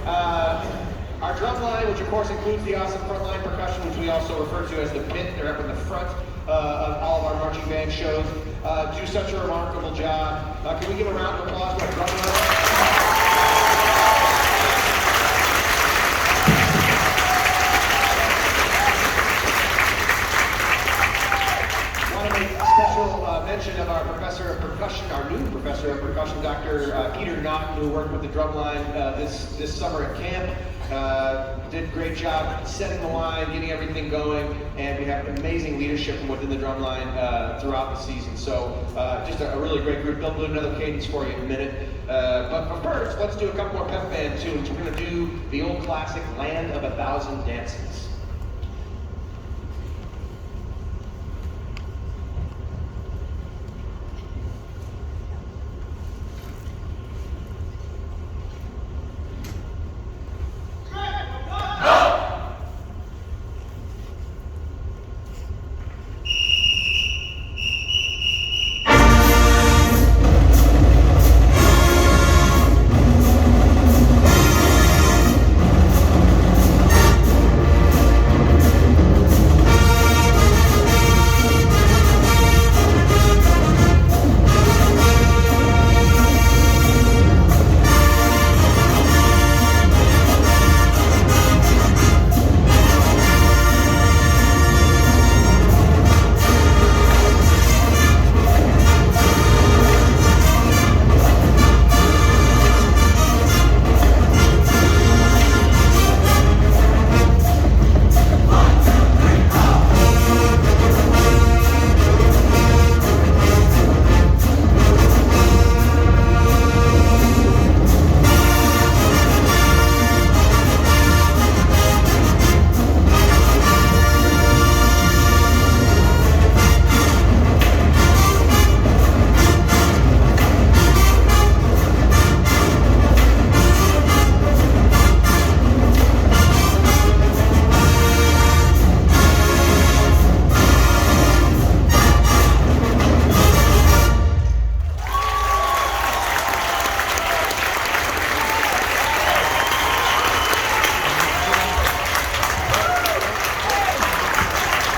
Our drumline, which of course includes the awesome frontline percussion, which we also refer to as the pit. They're up in the front of all of our marching band shows. Do such a remarkable job. Can we give a round of applause for our drumline? Mention of our professor of percussion, our new professor of percussion, Dr. Peter Knott, who worked with the drumline this summer at camp. Did a great job setting the line, getting everything going, and we have amazing leadership from within the drumline throughout the season. So just a really great group. They'll do another cadence for you in a minute. But first, let's do a couple more pep band tunes. We're going to do the old classic Land of a Thousand Dances.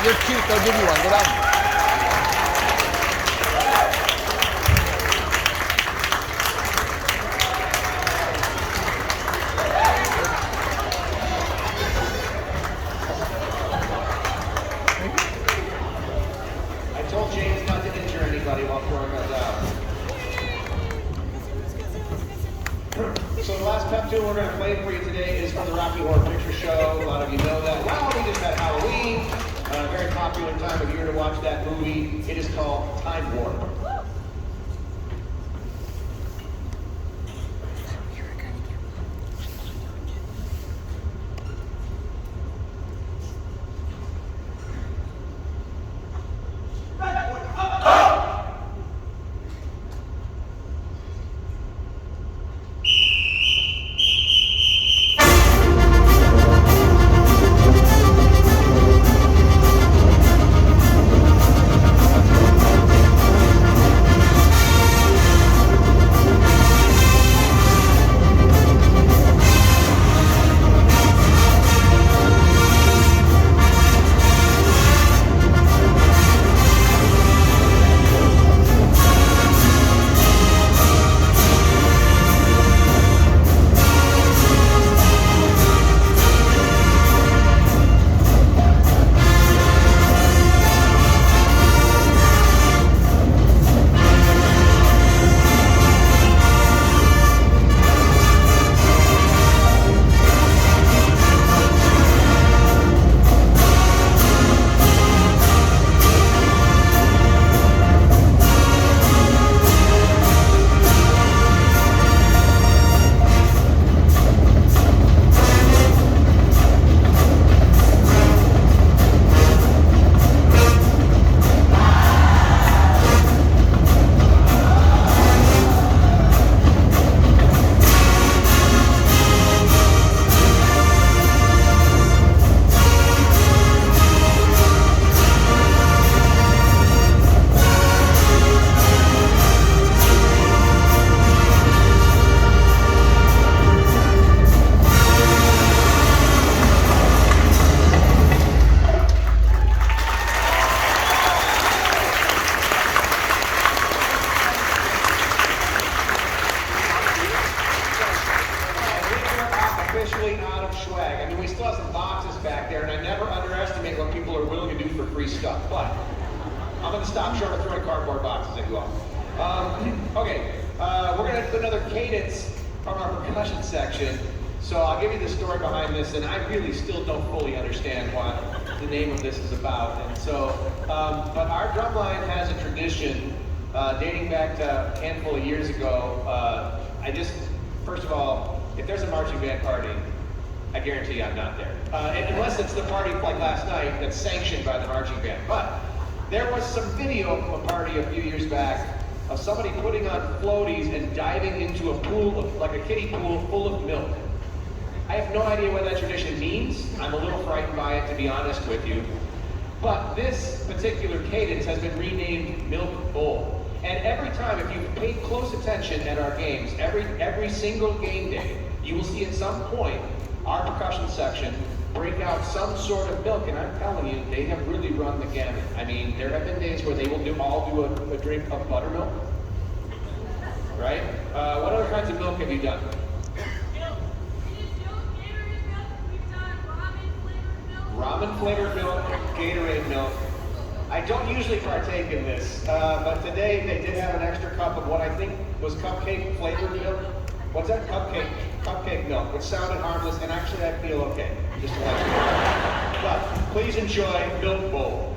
You're cute, they'll give you one. Go down. I told James not to injure anybody while throwing those out. So the last pep tune we're going to play for you today is from the Rocky Horror Picture Show. A lot of you know that. Well, we just had Halloween. A very popular time of year to watch that movie. It is called Time Warp. officially out of swag. I mean, we still have some boxes back there, and I never underestimate what people are willing to do for free stuff. But I'm going to stop short of throwing cardboard boxes at you all. Okay, we're going to put another cadence from our percussion section. So I'll give you the story behind this, and I really still don't fully understand what the name of this is about. And so, but our drumline has a tradition dating back to a handful of years ago. First of all, if there's a marching band party, I guarantee I'm not there. Unless it's the party like last night that's sanctioned by the marching band. But there was some video from a party a few years back of somebody putting on floaties and diving into a pool of, like a kiddie pool full of milk. I have no idea what that tradition means. I'm a little frightened by it, to be honest with you. But this particular cadence has been renamed Milk Bowl. And every time, if you've paid close attention at our games, every single game day, you will see at some point our percussion section break out some sort of milk. And I'm telling you, they have really run the gamut. I mean, there have been days where they will do a drink of buttermilk, right? What other kinds of milk have you done? Ramen flavored milk, Gatorade milk. I don't usually partake in this, but today they did have an extra cup of what I think was cupcake flavored milk. What's that? Cupcake milk, which sounded harmless, and actually I feel okay. Just to let you know. But please enjoy Milk Bowl.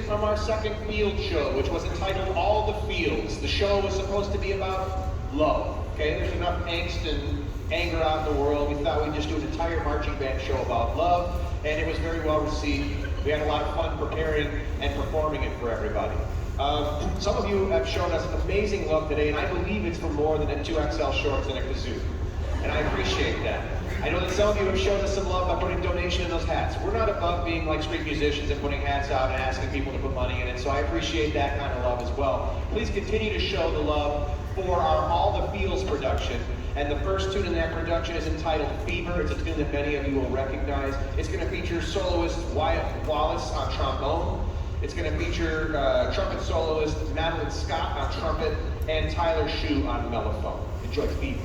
From our second field show, which was entitled All the Fields. The show was supposed to be about love, okay? There's enough angst and anger out in the world. We thought we'd just do an entire marching band show about love, and it was very well received. We had a lot of fun preparing and performing it for everybody. Some of you have shown us amazing love today, and I believe it's for more than 2XL shorts and a kazoo. And I appreciate that. I know that some of you have shown us some love by putting donation in those hats. We're not above being like street musicians and putting hats out and asking people to put money in it, so I appreciate that kind of love as well. Please continue to show the love for our All the Fields production. And the first tune in that production is entitled Fever. It's a tune that many of you will recognize. It's going to feature soloist Wyatt Wallace on trombone. It's going to feature trumpet soloist Madeline Scott on trumpet and Tyler Shue on mellophone. Enjoy Fever.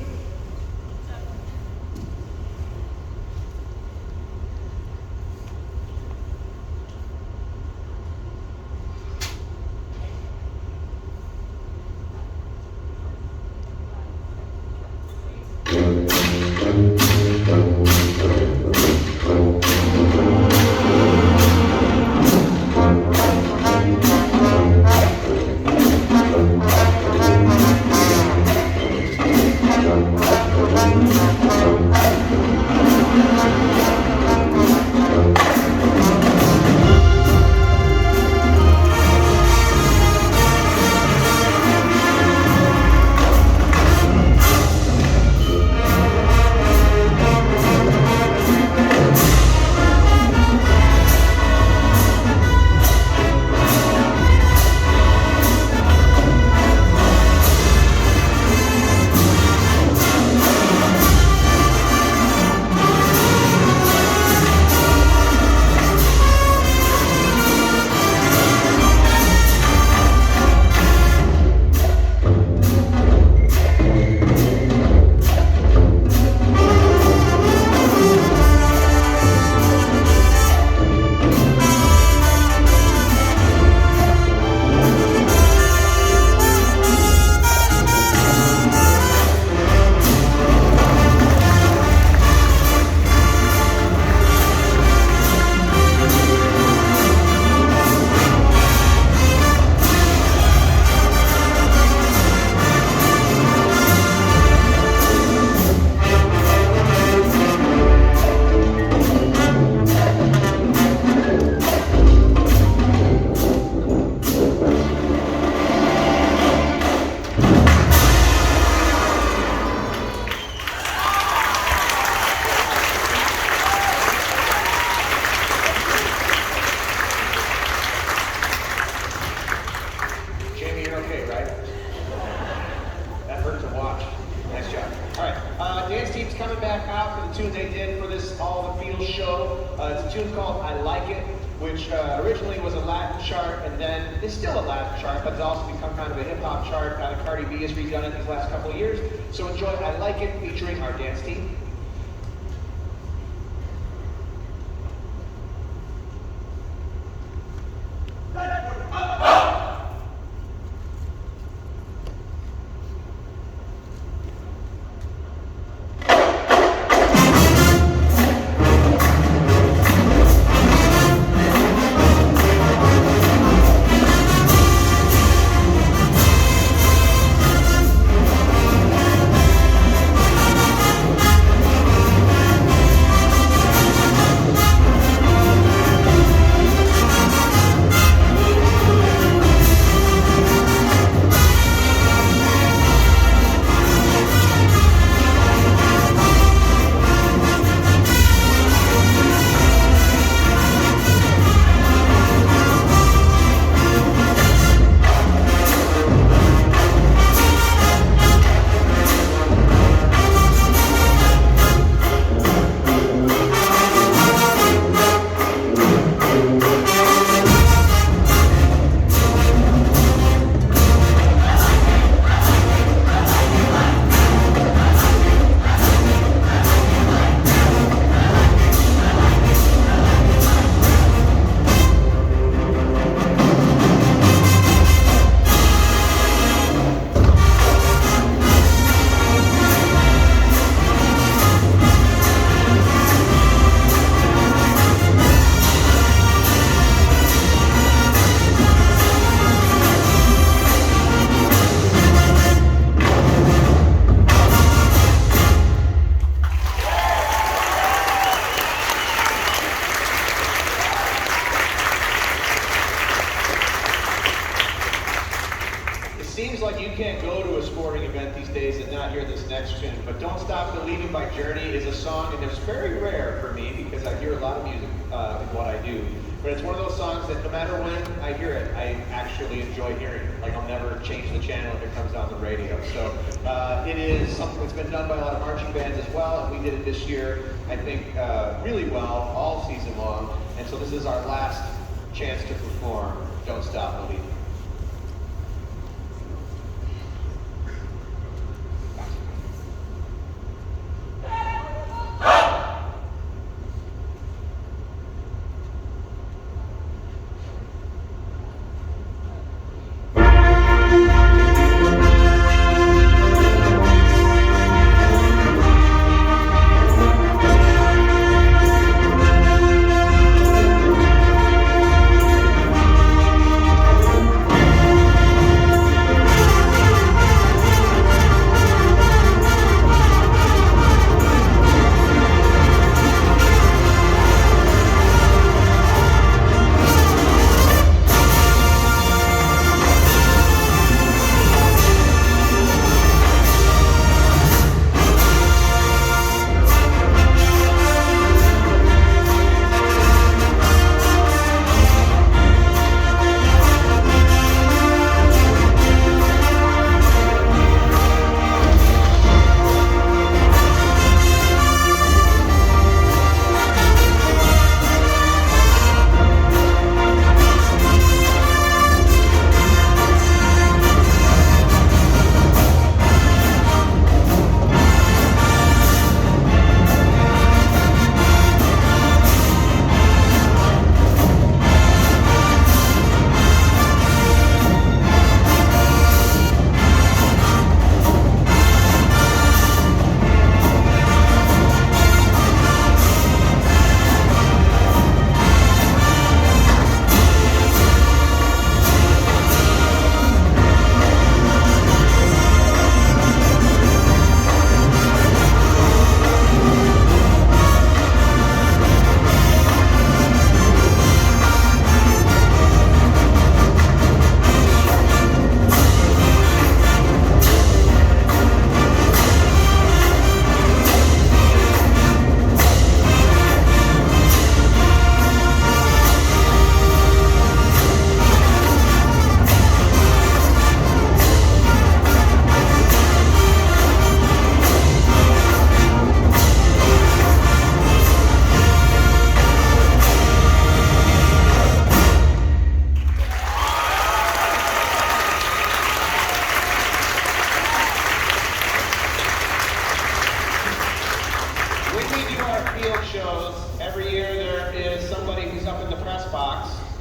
I Like It, which originally was a Latin chart and then is still a Latin chart, but it's also become kind of a hip-hop chart. Cardi B has redone it these last couple of years. So enjoy I Like It featuring our dance team. Seems like you can't go to a sporting event these days and not hear this next tune, but Don't Stop Believin' by Journey is a song, and it's very rare for me because I hear a lot of music in what I do. But it's one of those songs that no matter when I hear it, I actually enjoy hearing it. Like I'll never change the channel if it comes on the radio. So it is something that's been done by a lot of marching bands as well, and we did it this year, I think, really well, all season long. And so this is our last chance to perform Don't Stop Believin'.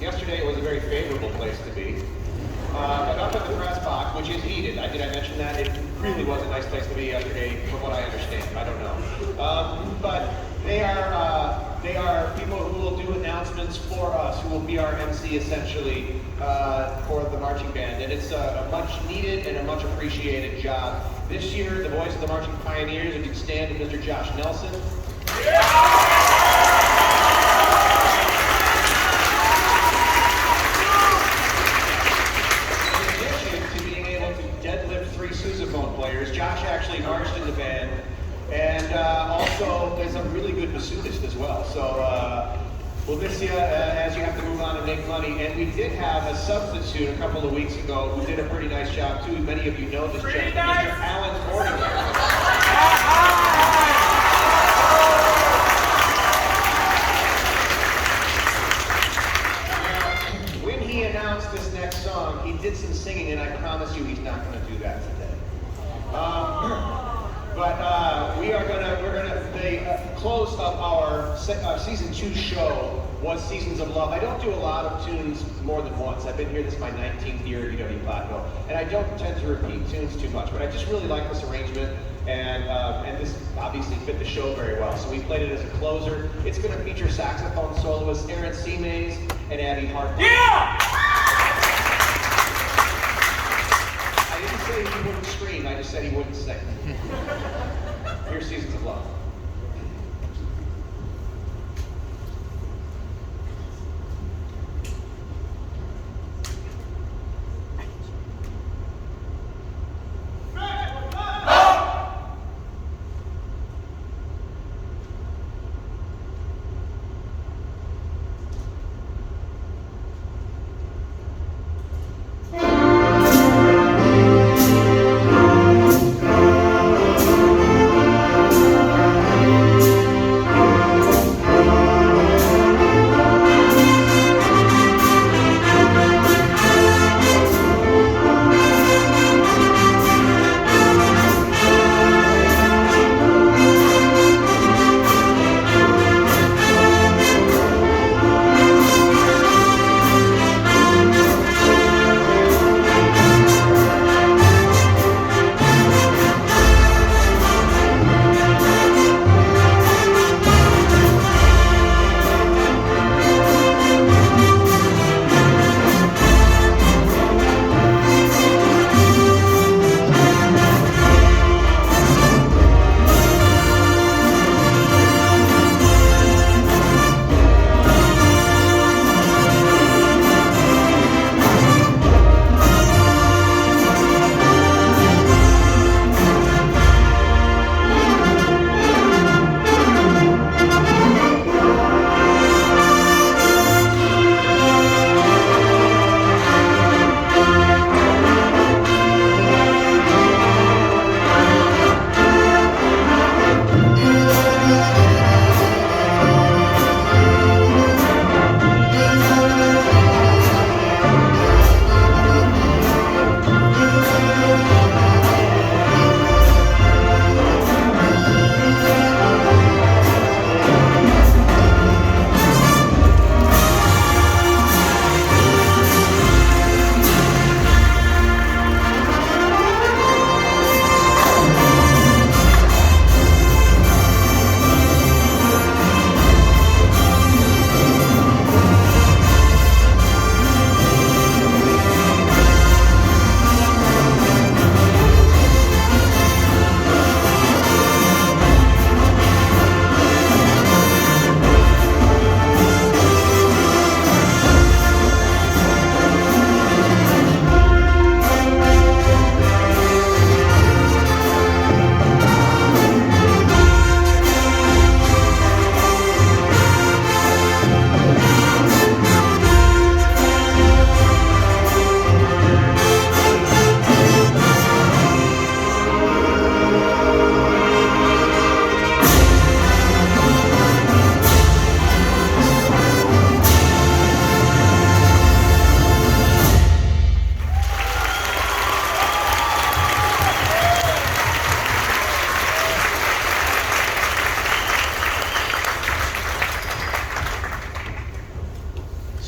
Yesterday it was a very favorable place to be. But up at the press box, which is heated, did I mention that? It really was a nice place to be yesterday, from what I understand. I don't know. But they are people who will do announcements for us, who will be our MC essentially for the marching band. And it's a much needed and a much appreciated job. This year, the voice of the Marching Pioneers, if you can stand, is Mr. Josh Nelson. Sousaphone players. Josh actually marched in the band, and also is a really good bassoonist as well. So we'll miss you as you have to move on and make money. And we did have a substitute a couple of weeks ago who did a pretty nice job too. Many of you know this gentleman, Mr. Alan Cordinger. When he announced this next song, he did some singing, and I promise you he's not going to do that today. The close of our season 2 show was Seasons of Love. I don't do a lot of tunes more than once. I've been here, this is my 19th year at UW Platteville, and I don't tend to repeat tunes too much, but I just really like this arrangement, and this obviously fit the show very well. So we played it as a closer. It's going to feature saxophone soloists Aaron Seamays and Abby Hart. Yeah! I didn't say he wouldn't scream, I just said he wouldn't sing. Here's Seasons of Love.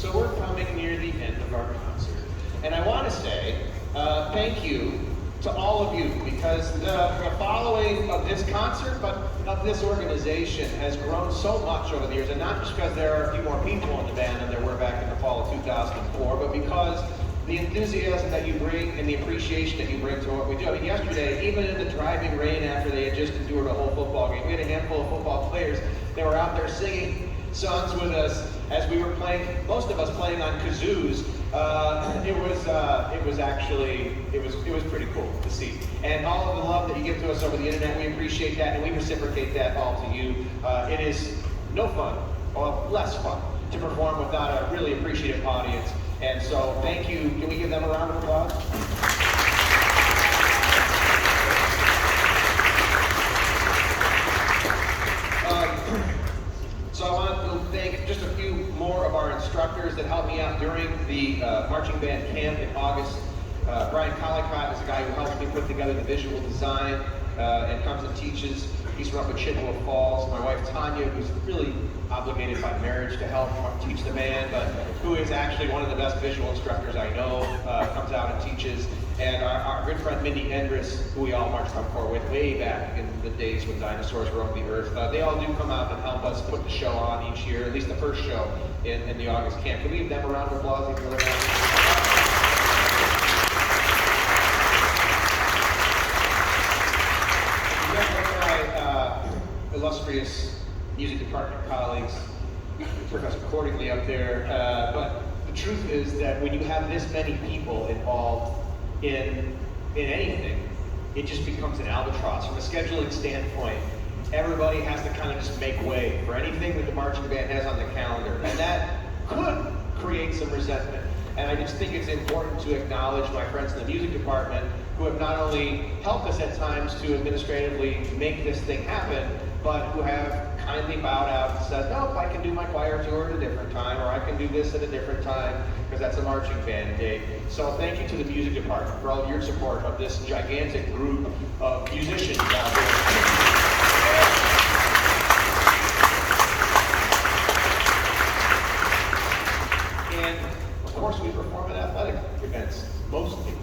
So we're coming near the end of our concert. And I want to say thank you to all of you, because the following of this concert, but of this organization, has grown so much over the years, and not just because there are a few more people in the band than there were back in the fall of 2004, but because the enthusiasm that you bring and the appreciation that you bring to what we do. I mean, yesterday, even in the driving rain after they had just endured a whole football game, we had a handful of football players that were out there singing songs with us as we were playing, most of us playing on kazoos. It was pretty cool to see. And all of the love that you give to us over the internet, we appreciate that, and we reciprocate that all to you. It is no fun, or less fun, to perform without a really appreciative audience. And so, thank you. Can we give them a round of applause? So I want to thank just a few more of our instructors that helped me out during the marching band camp in August. Brian Collicott is a guy who helps me put together the visual design and comes and teaches. He's from up at Chippewa Falls. My wife Tanya, who's really obligated by marriage to help teach the band, but who is actually one of the best visual instructors I know, comes out and teaches. And our good friend Mindy Endress, who we all marched on corps with way back in the days when dinosaurs roamed the earth. They all do come out and help us put the show on each year, at least the first show in the August camp. Can we give them a round of applause? Even though illustrious music department colleagues, Professor Cordingley up there, but the truth is that when you have this many people involved in anything, it just becomes an albatross. From a scheduling standpoint, everybody has to kind of just make way for anything that the marching band has on the calendar, and that could create some resentment. And I just think it's important to acknowledge my friends in the music department who have not only helped us at times to administratively make this thing happen, but who have kindly bowed out and said, nope, I can do my choir tour at a different time, or I can do this at a different time, because that's a marching band day. So thank you to the music department for all of your support of this gigantic group of musicians out there. And of course we perform at athletic events, mostly.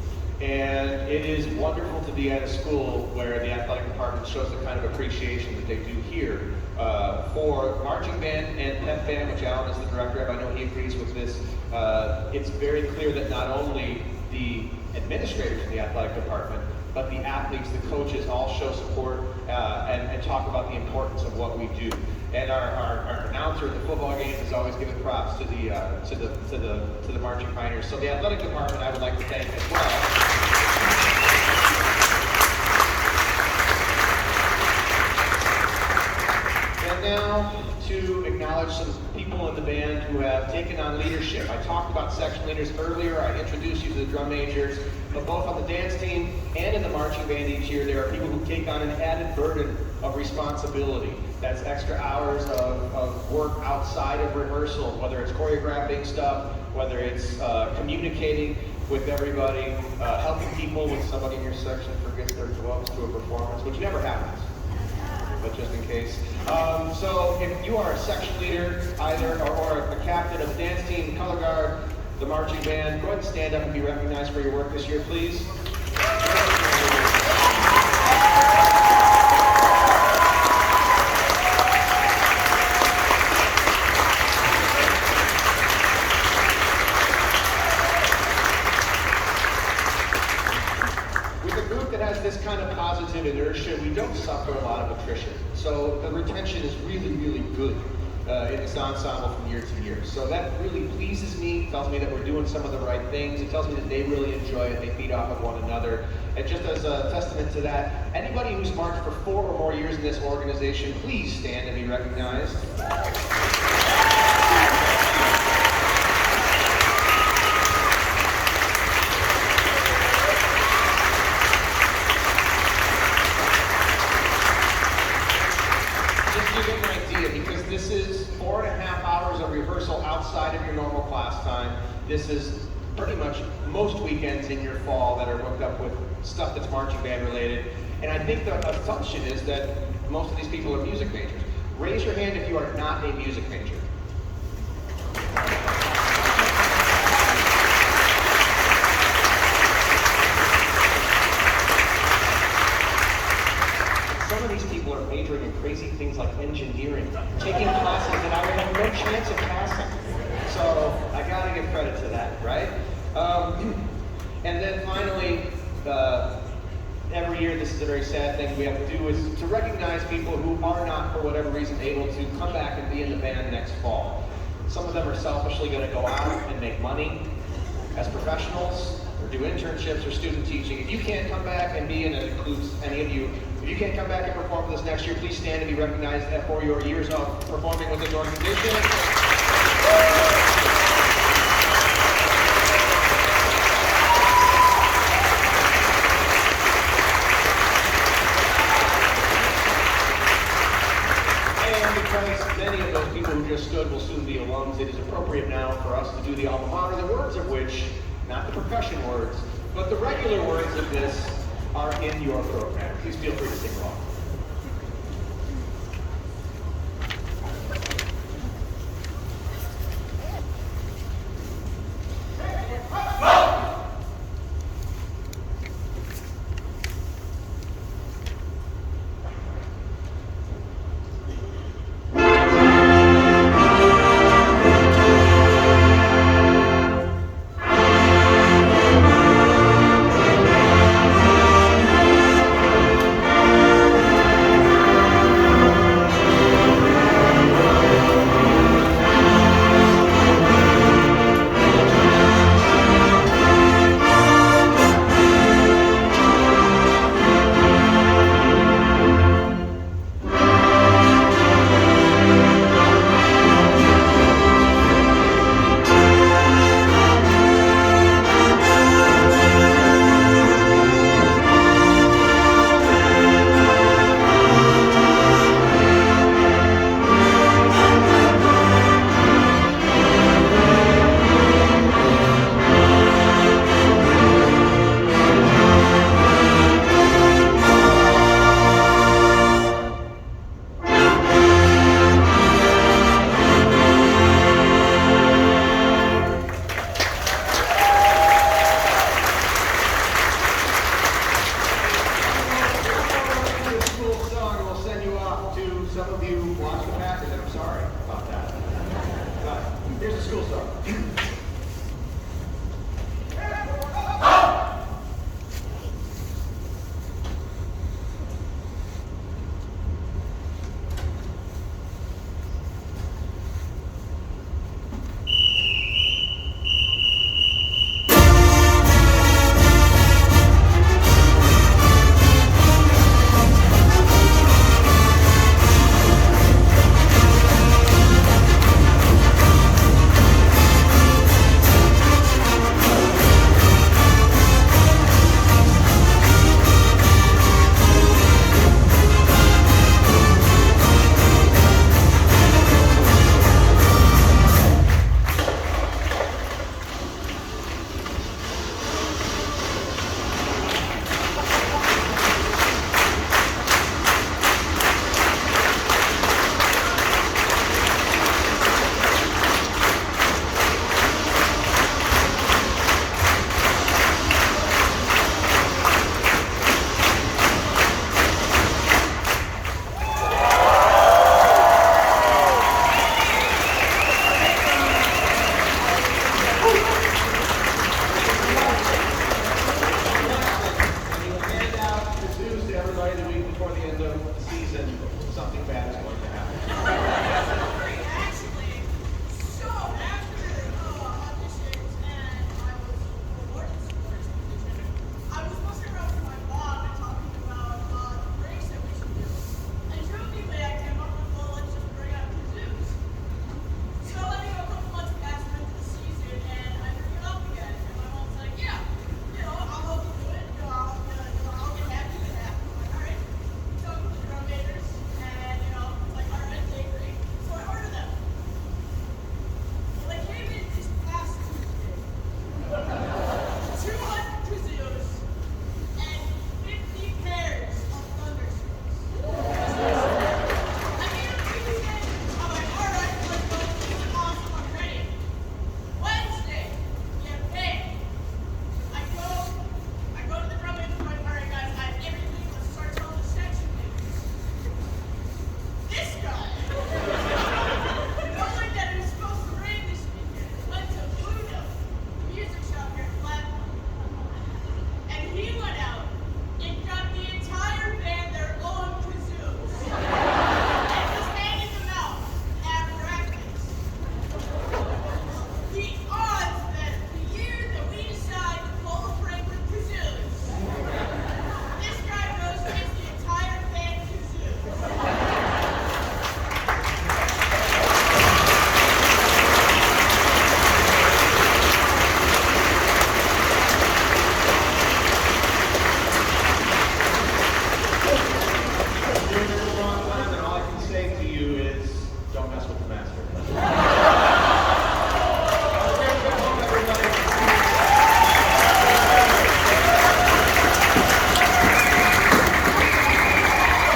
And it is wonderful to be at a school where the athletic department shows the kind of appreciation that they do here for marching band and pep band, which Alan is the director of. I know he agrees with this. It's very clear that not only the administrators in the athletic department, but the athletes, the coaches, all show support and talk about the importance of what we do. And our announcer at the football games is always giving props to the marching pioneers. So the athletic department I would like to thank as well. And now to acknowledge some people in the band who have taken on leadership. I talked about section leaders earlier. I introduced you to the drum majors, but both on the dance team and in the marching band each year, there are people who take on an added burden of responsibility. That's extra hours of work outside of rehearsal, whether it's choreographing stuff, whether it's communicating with everybody, helping people when somebody in your section forgets their gloves to a performance, which never happens, but just in case. So if you are a section leader either or a captain of the dance team, color guard, the marching band, go ahead and stand up and be recognized for your work this year, please. This kind of positive inertia, we don't suffer a lot of attrition. So the retention is really, really good in this ensemble from year to year. So that really pleases me, tells me that we're doing some of the right things. It tells me that they really enjoy it, they feed off of one another. And just as a testament to that, anybody who's marched for 4 or more years in this organization, please stand and be recognized. Because this is 4.5 hours of rehearsal outside of your normal class time. This is pretty much most weekends in your fall that are booked up with stuff that's marching band related. And I think the assumption is that most of these people are music majors. Raise your hand if you are not a music major. And then finally, every year, this is a very sad thing we have to do, is to recognize people who are not, for whatever reason, able to come back and be in the band next fall. Some of them are selfishly going to go out and make money as professionals, or do internships or student teaching. If you can't come back and be, and it includes any of you, if you can't come back and perform with us next year, please stand and be recognized for your years of performing with this organization. Because many of those people who just stood will soon be alums, it is appropriate now for us to do the alma mater, the words of which, not the percussion words, but the regular words of this are in your program. Please feel free to sing along. Some of you watched the pack, and I'm sorry about that. But here's the school song.